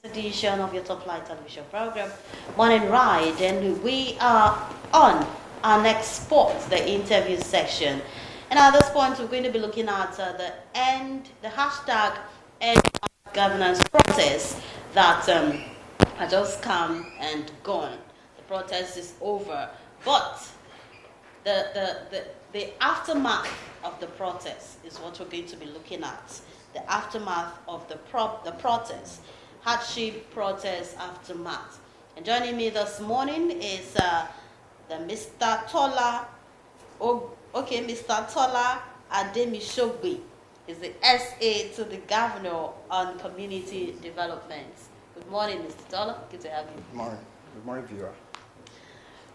Edition of your top line television program, Morning Ride, and we are on our next spot, the interview section. And at this point, we're going to be looking at the hashtag end governance protest that had just come and gone. The protest is over, but the aftermath of the protest is what we're going to be looking at. The aftermath of the protest. Hardship protest aftermath. And joining me this morning is the Mr. Tola. Mr. Tola Ademishogbe is the SA to the Governor on Community Development. Good morning, Mr. Tola. Good to have you. Good morning. Good morning, viewer.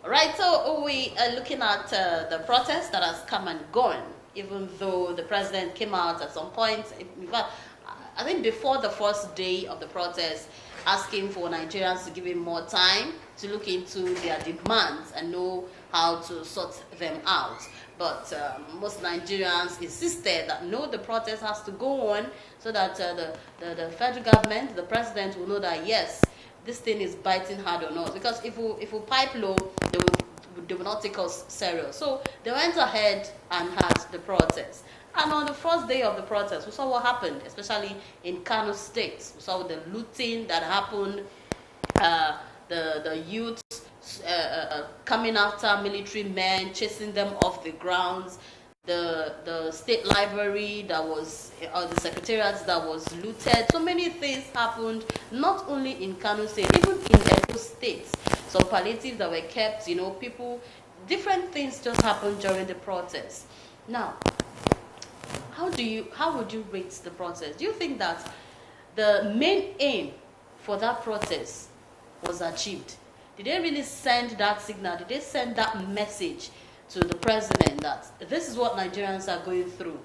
All right, so we are looking at the protest that has come and gone, even though the president came out at some point. I think before the first day of the protest, asking for Nigerians to give him more time to look into their demands and know how to sort them out. But most Nigerians insisted that no, the protest has to go on so that the federal government, the president will know that yes, this thing is biting hard on us. Because if we pipe low, they will not take us serious. So they went ahead and had the protest. And on the first day of the protest, we saw what happened, especially in Kano State. We saw the looting that happened, the youth coming after military men, chasing them off the grounds, the state library that was, or the secretariat that was looted. So many things happened, not only in Kano State, even in Edo State. Some palliatives that were kept, people, different things just happened during the protest. Now, how would you rate the protest? Do you think that the main aim for that protest was achieved? Did they really send that signal? Did they send that message to the president that this is what Nigerians are going through?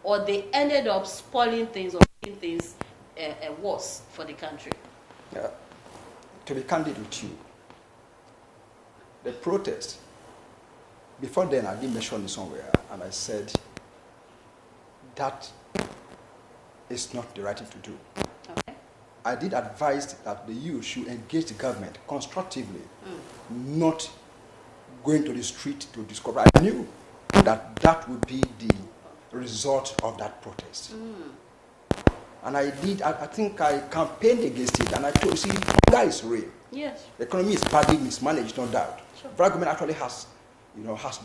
Or they ended up spoiling things or making things worse for the country? Yeah. To be candid with you, the protest, before then I did mention it somewhere, and I said, that is not the right thing to do. Okay. I did advise that the youth should engage the government constructively, not going to the street to discover. I knew that would be the result of that protest. And I think I campaigned against it, and I told you, see, hunger is real. Yes. The economy is badly mismanaged, no doubt. Sure. The government actually has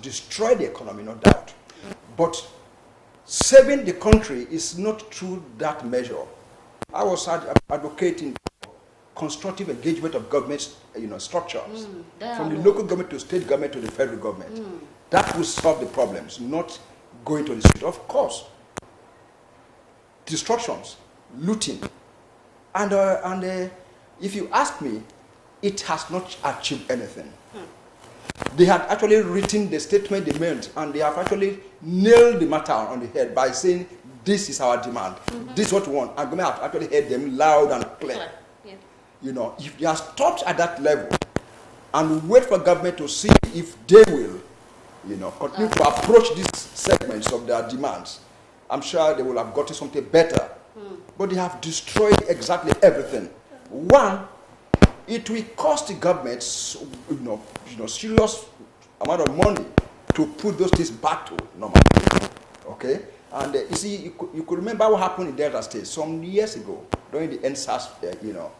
destroyed the economy, no doubt. But saving the country is not through that measure. I was advocating constructive engagement of government, structures, from the local government to state government to the federal government. That will solve the problems, not going to the street. Of course, destructions, looting, and if you ask me, it has not achieved anything. They had actually written the statement they meant, and they have actually nailed the matter on the head by saying, this is our demand, this is what we want. And government have actually heard them loud and clear. Yeah. If they are stopped at that level and wait for government to see if they will, continue to approach these segments of their demands, I'm sure they will have gotten something better. But they have destroyed exactly everything. One, it will cost the government, serious amount of money to put those things back to normal. Okay, and you see, you could remember what happened in Delta State some years ago during the NSAS,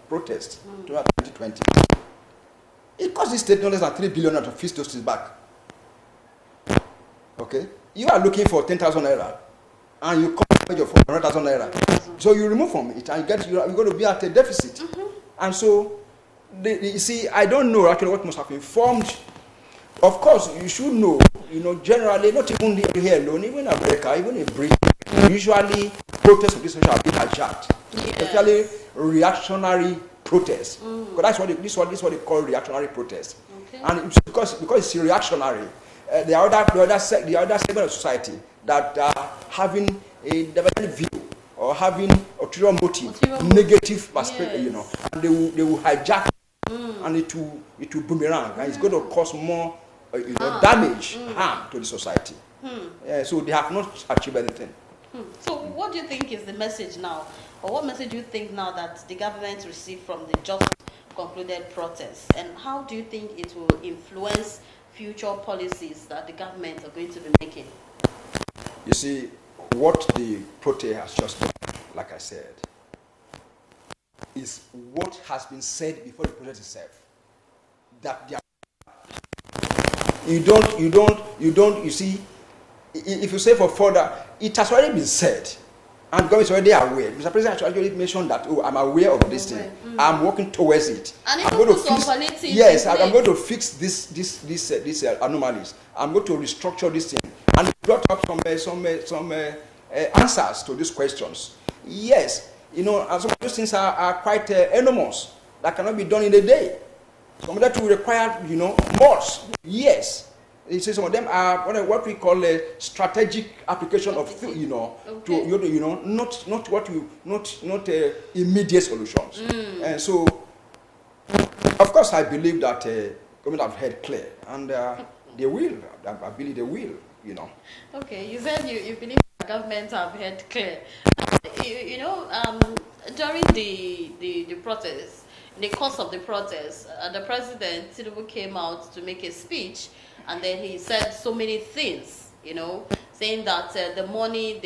protest, 2020. It cost the state no less than 3 billion to fix those things back. Okay, you are looking for 10,000 naira, and you come with 400,000 naira. So you remove from it, and you're going to be at a deficit, and so. You see, I don't know actually what must have informed. Of course, you should know, generally, not even here alone, even in America, even in Britain, usually protests of this nature have been hijacked. Especially reactionary protests. Because this is what they call reactionary protests. Okay. And it's because it's reactionary, the other segment of society that are having a divergent view or having ulterior motive, negative perspective, and they will hijack. And it will boomerang, and it's going to cause more damage, harm to the society. So they have not achieved anything. So what do you think is the message now? Or what message do you think now that the government received from the just concluded protest? And how do you think it will influence future policies that the government are going to be making? You see, what the protest has just done, like I said, is what has been said before the protest itself. That they are, you see, if you say for further, it has already been said, and government is already aware. Mr. President has actually mentioned that, oh, I'm aware of this thing. I'm working towards it. And I'm going to fix, yes, I'm going to fix these anomalies. I'm going to restructure this thing. And it brought up some answers to these questions. Yes, you know, and some of those things are quite enormous. That cannot be done in a day. Some of that will require, you know, months, years. You see, some of them are what we call a strategic application of, you know, to you know, not immediate solutions. And so, of course, I believe that government have heard clear, and they will. I believe they will. You know. Okay, you said you believe the government have heard clear. You know, during the protest, in the course of the protest, the president Tinubu came out to make a speech, and then he said so many things. You know, saying that the money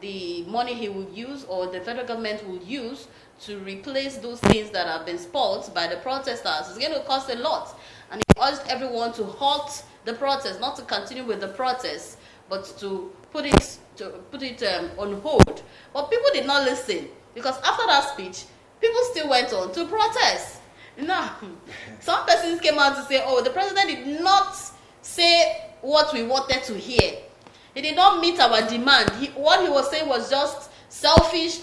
the money he will use, or the federal government will use to replace those things that have been spoiled by the protesters, is going to cost a lot. And he urged everyone to halt the protest, not to continue with the protest, but to put it on hold. But people did not listen, because after that speech, people still went on to protest. Now, some persons came out to say, oh, the president did not say what we wanted to hear. He did not meet our demand. What he was saying was just selfish,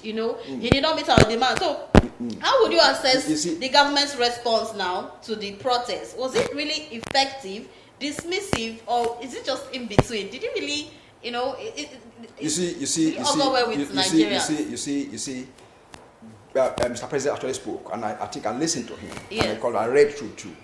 you know. He did not meet our demand. So how would you assess the government's response now to the protest? Was it really effective, dismissive, or is it just in between? Did it really, you know, Mr. President actually spoke, and I think I listened to him. Yes. And I read through too.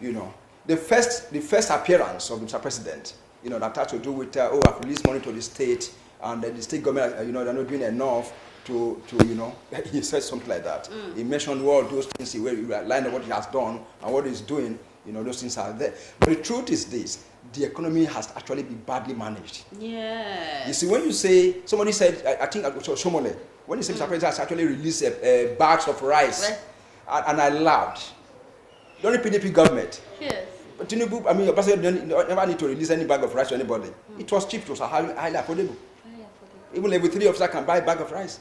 You know, the first appearance of Mr. President, you know, that had to do with I've released money to the state, and the state government, you know, they're not doing enough to you know, he said something like that. He mentioned all those things, he outlined what he has done and what he's doing. You know, those things are there. But the truth is this: the economy has actually been badly managed. Yeah. You see, when you say, somebody said, I think Shomole, when you say Mr. President has actually released bags of rice, and I laughed. During PDP government. Yes. But Tinubu, I mean, your president never need to release any bag of rice to anybody. It was cheap, it was highly affordable. Even every 3 officers can buy a bag of rice.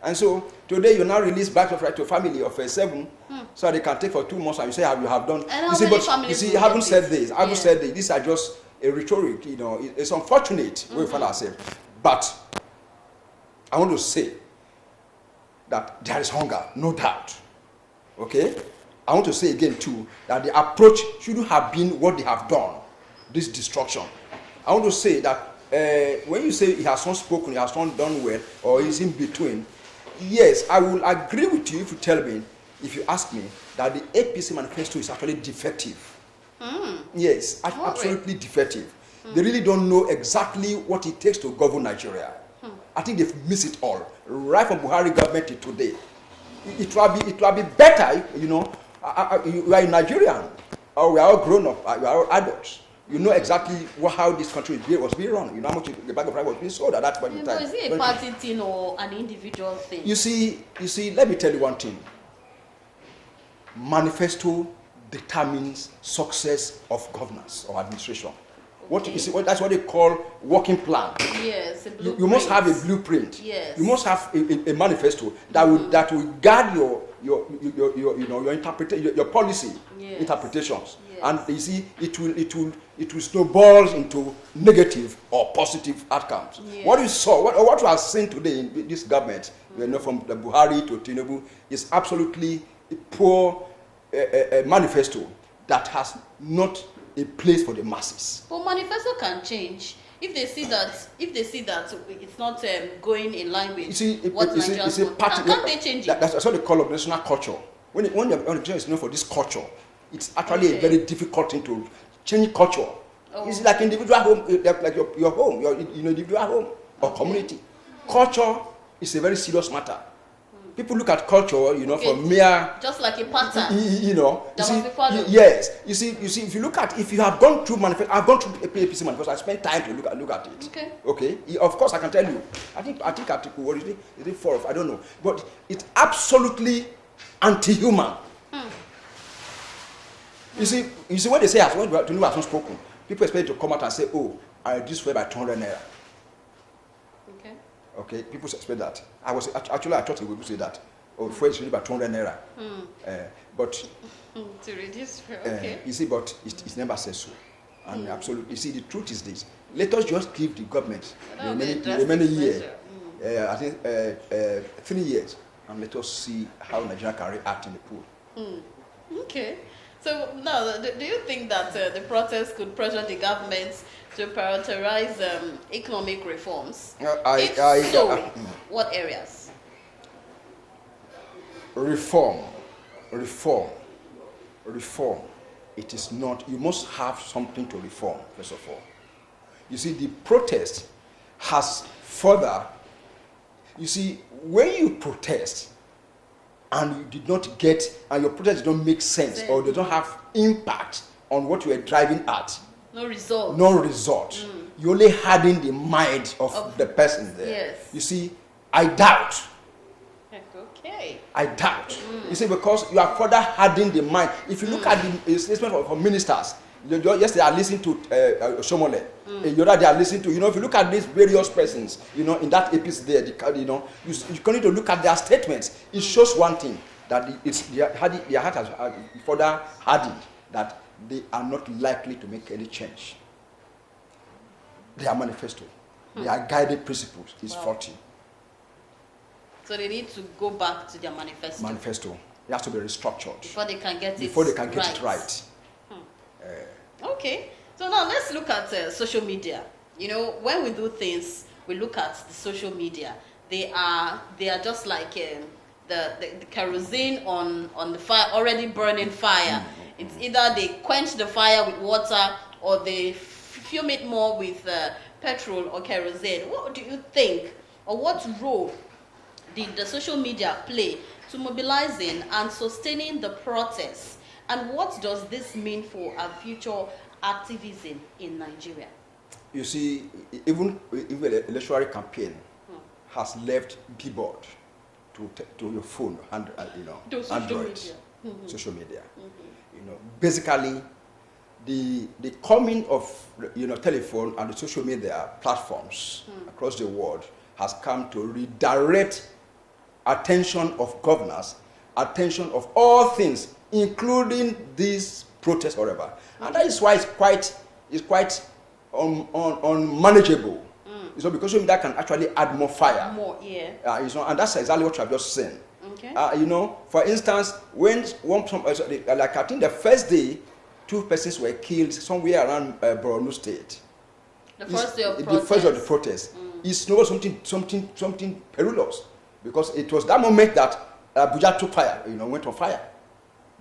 And so today you now release bags of rice to a family of 7, so they can take for 2 months, and you say you have done. And you see, but you see, I haven't said this. I haven't said this. These are just a rhetoric. You know, it's unfortunate we find ourselves, but I want to say that there is hunger, no doubt. Okay. I want to say again too that the approach shouldn't have been what they have done, this destruction. I want to say that when you say he has not spoken, he has not done well, or is in between, yes, I will agree with you if you tell me, if you ask me, that the APC manifesto is actually defective. Yes, absolutely defective. They really don't know exactly what it takes to govern Nigeria. I think they've missed it all, right from Buhari government to today. It will be better, you know. You are a Nigerian, or we are all grown up, we are all adults. You know exactly how this country was being run. You know how much the bag of rice was being sold at that point in time. Is it a party thing or an individual thing? You see, let me tell you one thing. Manifesto determines success of governance or administration. Okay. That's what they call working plan. Yes, you must have a blueprint. Yes. You must have a manifesto that will guide your interpretation, your policy interpretations. Yes. And you see, it will snowball into negative or positive outcomes. Yes. What you saw, what you have seen today in this government, you know, from the Buhari to Tinubu, is absolutely a poor manifesto that has not a place for the masses. But manifesto can change if they see that it's not going in line with what Nigerians want. Can't they change it? That's what they call organizational culture. When the organization is known for this culture, it's actually a very difficult thing to change culture. Oh. It's like individual home, like your home, your individual home or community. Culture is a very serious matter. People look at culture, from mere, just like a pattern. Yes. You see, if you look at, if you have gone through manifesto, I've gone through APC manifesto. I spent time to look at it. Okay. Okay. Of course, I can tell you. I think article, what is it 4? I don't know, but it's absolutely anti-human. You see, when they say when Tinubu has not spoken, people expect to come out and say, "Oh, I reduced fuel by 200 naira." Okay, people expect that. I thought they would say that. Oh, fuel is reduced by 200 naira. But to reduce fuel, okay. You see, but it never says so. And absolutely, you see, the truth is this: let us just give the government the many years. I think 3 years, and let us see how Nigeria can react in the pool. Okay. So now, do you think that the protest could pressure the government to prioritize economic reforms? What areas? Reform. It is not. You must have something to reform, first of all. You see, the protest has further. You see, when you protest and you did not get, and your protest don't make sense or they don't have impact on what you are driving at. No result. You only harden the mind of the person there. Yes. You see, I doubt. Okay. I doubt. You see, because you are further hardening the mind. If you look at the statement of ministers, yesterday I listened to Shomole. The other day I listened to, if you look at these various persons, in that episode there, you need to look at their statements. It shows one thing, that their heart has further hardened, that they are not likely to make any change. Their manifesto, their guiding principles is faulty. So they need to go back to their manifesto. It has to be restructured before they can get it right. Okay, so now let's look at social media. When we do things, we look at the social media. They are just like the kerosene on the fire, already burning fire. It's either they quench the fire with water or they fume it more with petrol or kerosene. What do you think, or what role did the social media play to mobilizing and sustaining the protests? And what does this mean for our future activism in Nigeria? You see, even the electoral campaign has left billboard to your phone, Android, social media. Basically, the coming of telephone and the social media platforms across the world has come to redirect attention of governors, attention of all things, including these protests, whatever. And that is why it's quite unmanageable. Because social media can actually add more fire. And that's exactly what you have just seen. Okay. For instance, when I think the first day, 2 persons were killed somewhere around Borno State. The first day of protest. The first of the protest. It's not something perilous, because it was that moment that Abuja took fire. Went on fire.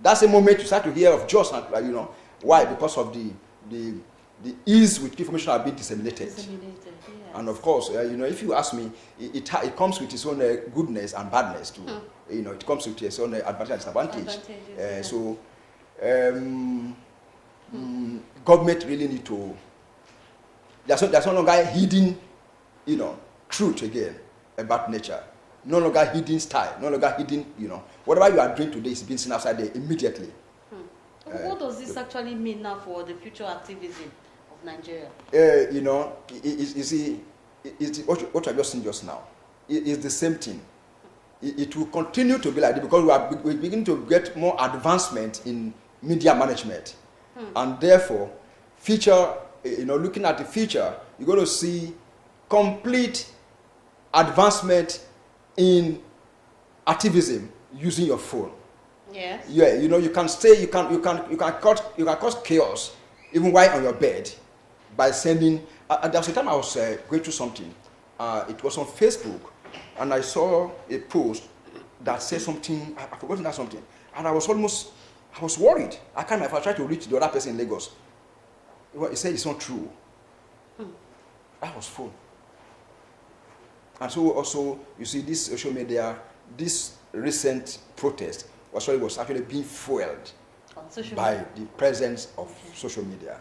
That's the moment you start to hear of Jos, why? Because of the ease with information are being disseminated. And of course, if you ask me, it comes with its own goodness and badness too. It comes with its own advantage and disadvantage. So, government really need to. There's no longer hidden, truth again about nature. No longer hidden style. No longer hidden, whatever you are doing today is being seen outside there immediately. What does this actually mean now for the future activism of Nigeria? What I've just seen just now. It's the same thing. It will continue to be like this, because we're beginning to get more advancement in media management. And therefore, looking at the future, you're going to see complete advancement in activism using your phone. Yes. Yeah, you can cause chaos even while on your bed by sending. There was a time I was going through something. It was on Facebook, and I saw a post that said something. I forgot that something, and I was worried. I tried to reach the other person in Lagos. He said it's not true. That was phone. And so also, you see, this social media, this recent protest was actually being fueled by the presence of social media.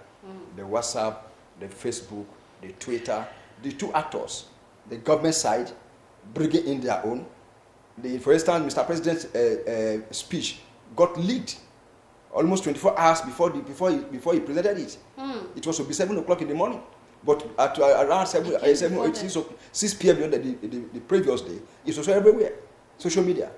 The WhatsApp, the Facebook, the Twitter, the two actors, the government side bringing in their own. For instance, Mr. President's speech got leaked almost 24 hours before he presented it. It was to be 7 o'clock in the morning. But at around 6 p.m. the previous day, it was everywhere. Social media.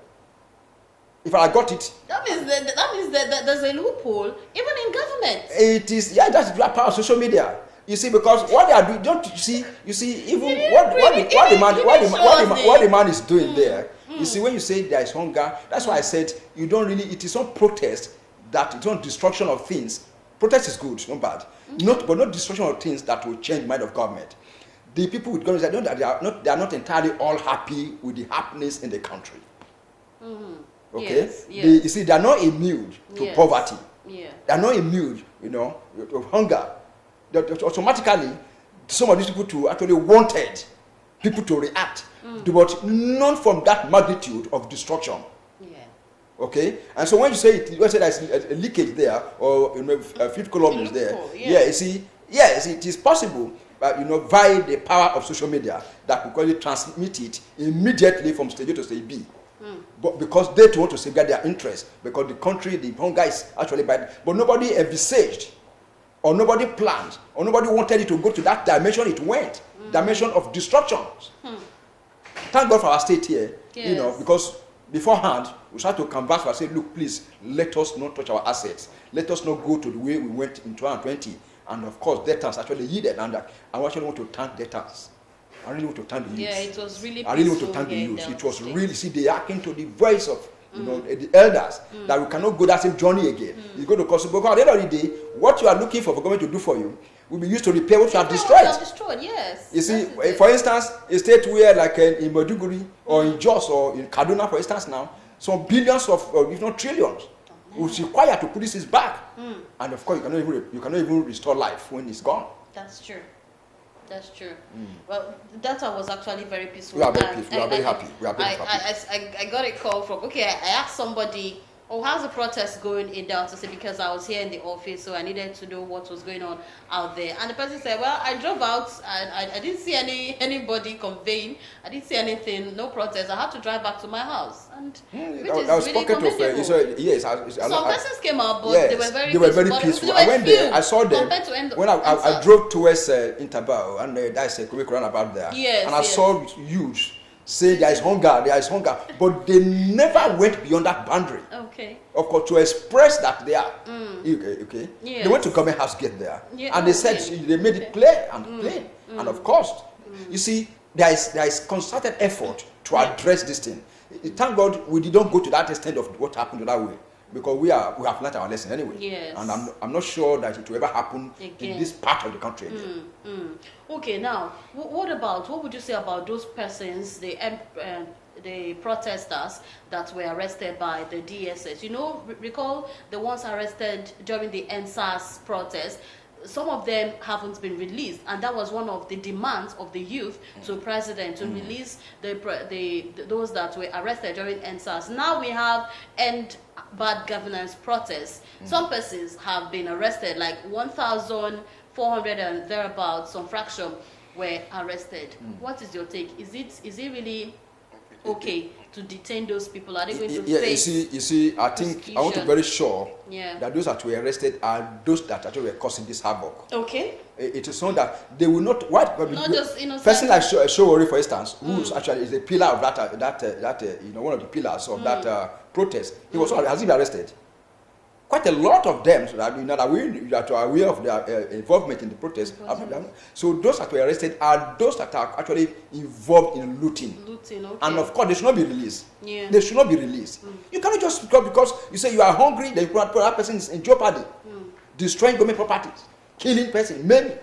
If I got it, that means that there's a loophole even in government. It is, yeah, that's the power of social media. You see, because what they are doing, don't you see, even what the man is doing there. You see, when you say there is hunger, that's why I said you don't really. It is not protest that it's not destruction of things. Protest is good, not bad. But not destruction of things that will change the mind of government. The people with government, they are not entirely all happy with the happiness in the country. Okay, yes. You see, they are not immune to poverty. Yeah. They are not immune, to hunger. That automatically, some of these people actually wanted people to react, but not from that magnitude of destruction. Yeah. Okay, and so when you say there's a leakage there, or a fifth column is there, you see, yes, it is possible, but via the power of social media that could probably transmit it immediately from stage A to stage B. But because they want to safeguard their interests, because the country, the hunger is actually bad, but nobody envisaged, or nobody planned, or nobody wanted it to go to that dimension it went, dimension of destruction. Thank God for our state here, because beforehand, we started to come back and say, look, please, let us not touch our assets. Let us not go to the way we went in 2020. And of course, debtors actually yielded, and I actually want to thank debtors. I really want to thank the youth. Yeah, it was really peaceful. I really want to thank the youth. It was really, see, they are akin to the voice of the elders, that we cannot go that same journey again. It's going to cost, because at the end of the day, what you are looking for government to do for you will be used to repair what you have destroyed. Yes. You see, for instance, a state where, like in Maiduguri or in Jos or in Kaduna, for instance, now, some billions of, if not trillions, will require to put this back. And of course, you cannot even restore life when it's gone. That's true. That's true. Well, data was actually very peaceful. We are very peaceful. We are very happy. We are very happy. I got a call from, I asked somebody, how's the protest going in Delta State? Because I was here in the office, so I needed to know what was going on out there. And the person said, well, I drove out, and I didn't see anybody conveying. I didn't see anything, no protest. I had to drive back to my house. And which is really commendable. Some persons came out, but they were very peaceful. I went there, I saw them. When I drove towards Interbao, and that's a quick roundabout there. And I saw huge. Say there is hunger, but they never went beyond that boundary. Okay. Of course, to express that they are. Okay. Yes. They went to government house gate there, and they said they made it clear and plain. And of course, you see, there is concerted effort to address this thing. Thank God we didn't go to that extent of what happened that way, because we have learned our lesson anyway. Yes. And I'm not sure that it will ever happen in this part of the country again. Okay, now what would you say about those persons, the protesters that were arrested by the DSS? Recall the ones arrested during the NSAS protest. Some of them haven't been released, and that was one of the demands of the youth to president to release those that were arrested during NSAS. Now we have End Bad Governance protests. Some persons have been arrested, like 1,400 and thereabouts, some fraction were arrested. What is your take? Is it really okay to detain those people? Are they going to face you see, I think I want to be very sure that those that were arrested are those that actually were causing this havoc. Okay. It is so that they will not. Not just innocent. Person like Showore, for instance, who actually is a pillar of that one of the pillars of that protest. Has he been arrested? Quite a lot of them that are aware of their involvement in the protest. So those that were arrested are those that are actually involved in looting. Okay. And of course, they should not be released. They should not be released. You cannot just because you say you are hungry, then you put that person in jeopardy, destroying government properties, killing person, maiming.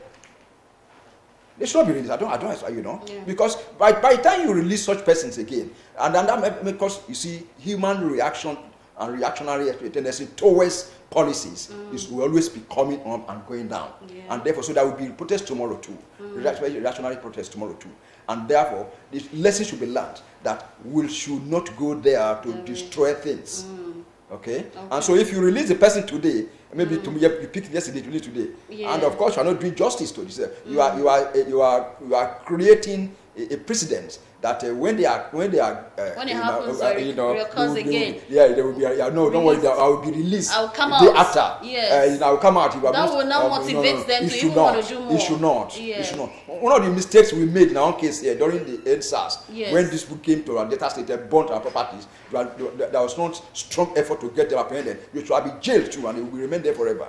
They should not be released. I don't because by the time you release such persons again, and that because you see human reaction and reactionary tendency towards policies will always be coming up and going down. Yeah. And therefore, so there will be protest tomorrow too, reactionary protest tomorrow too. And therefore, the lesson should be learned that we should not go there to destroy things. Okay? And so if you release the person today, maybe you pick yesterday, release today, and of course you are not doing justice to this. You are creating a precedent that when it happens, reoccurs again. There will be don't worry, I will be released. I'll come the day out. After. Yes. I will come out. That will now motivate them to even want to do more. It should not. Yeah. It should not. One of the mistakes we made in our own case here during the NSAS, yes, when this book came to our data state, they burnt our properties. There was not strong effort to get them apprehended. You should have been jailed too, and they will remain there forever.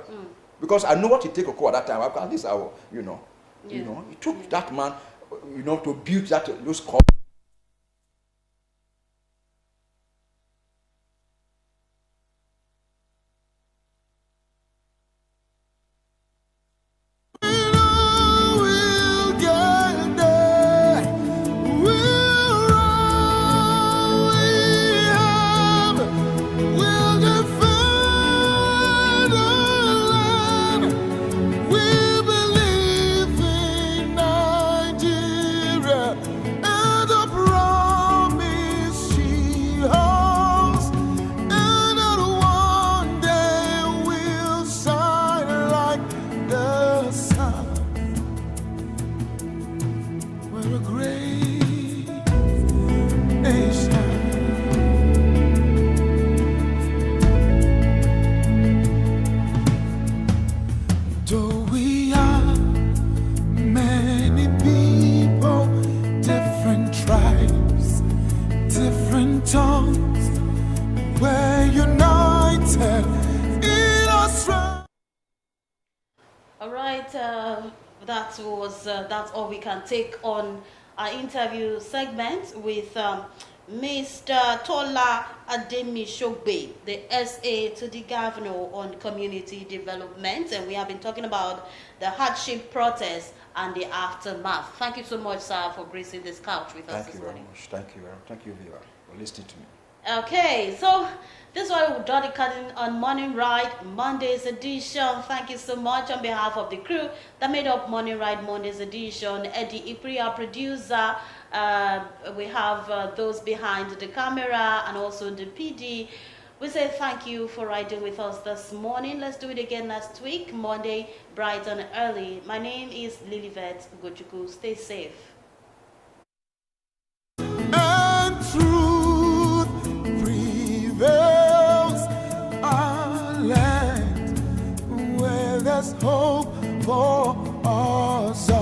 Because I know what it take at that time. At least it took that man, to build those calls. That's all we can take on our interview segment with Mr. Tola Ademishogbe, the SA to the Governor on Community Development, and we have been talking about the hardship protest and the aftermath. Thank you so much, sir, for gracing this couch with us this morning. Thank you very much. Thank you, viewer, for listening to me. Okay, so this is why we'll draw the curtain on Morning Ride Monday's edition. Thank you so much on behalf of the crew that made up Morning Ride Monday's edition. Eddie Ipri, our producer. We have those behind the camera and also the PD. We say thank you for riding with us this morning. Let's do it again next week, Monday, bright and early. My name is Lilibet Gochuku. Stay safe. And truth prevails, our land where there's hope for us.